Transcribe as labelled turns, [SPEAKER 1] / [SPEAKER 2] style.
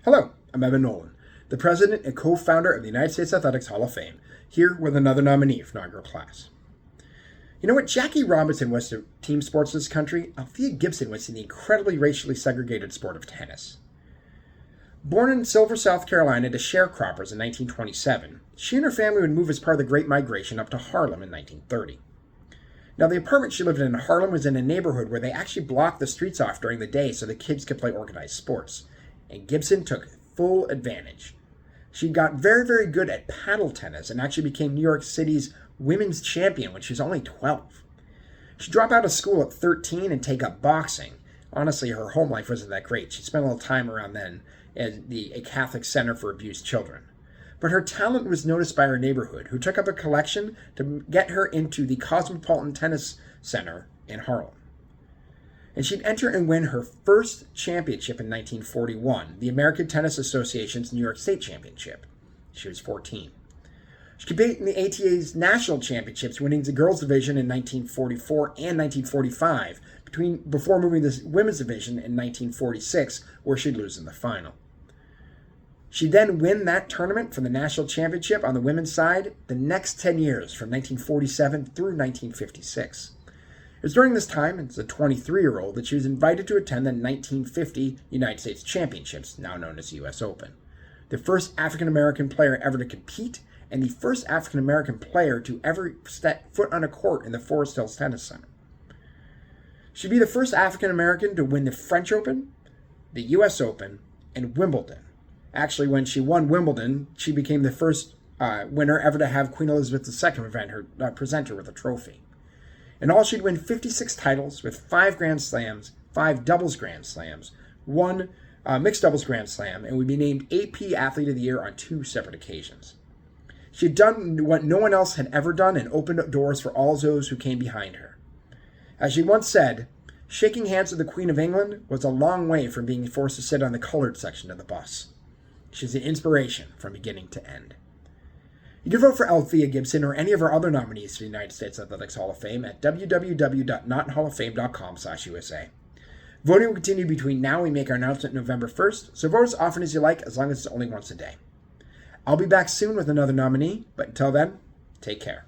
[SPEAKER 1] Hello, I'm Evan Nolan, the president and co-founder of the United States Athletics Hall of Fame, here with another nominee for inaugural class. You know what? Jackie Robinson was to team sports in this country. Althea Gibson was to the incredibly racially segregated sport of tennis. Born in Silver, South Carolina to sharecroppers in 1927, she and her family would move as part of the Great Migration up to Harlem in 1930. Now, the apartment she lived in Harlem was in a neighborhood where they actually blocked the streets off during the day so the kids could play organized sports. And Gibson took full advantage. She got very, very good at paddle tennis and actually became New York City's women's champion when she was only 12. She dropped out of school at 13 and take up boxing. Honestly, her home life wasn't that great. She spent a little time around then at a Catholic center for abused children. But her talent was noticed by her neighborhood, who took up a collection to get her into the Cosmopolitan Tennis Center in Harlem. And she'd enter and win her first championship in 1941, the American Tennis Association's New York State Championship. She was 14. She competed in the ATA's national championships, winning the girls' division in 1944 and 1945, before moving to the women's division in 1946, where she'd lose in the final. She'd then win that tournament for the national championship on the women's side the next 10 years, from 1947 through 1956. It was during this time, as a 23-year-old, that she was invited to attend the 1950 United States Championships, now known as the U.S. Open. The first African-American player ever to compete, and the first African-American player to ever step foot on a court in the Forest Hills Tennis Center. She'd be the first African-American to win the French Open, the U.S. Open, and Wimbledon. Actually, when she won Wimbledon, she became the first winner ever to have Queen Elizabeth II present her with a trophy. In all, she'd win 56 titles with 5 Grand Slams, 5 doubles Grand Slams, 1 mixed doubles Grand Slam, and would be named AP Athlete of the Year on 2 separate occasions. She had done what no one else had ever done and opened doors for all those who came behind her. As she once said, shaking hands with the Queen of England was a long way from being forced to sit on the colored section of the bus. She's an inspiration from beginning to end. You can vote for Althea Gibson or any of our other nominees to the United States Athletics Hall of Fame at www.nothallofame.com/USA. Voting will continue between now and we make our announcement November 1st, so vote as often as you like, as long as it's only once a day. I'll be back soon with another nominee, but until then, take care.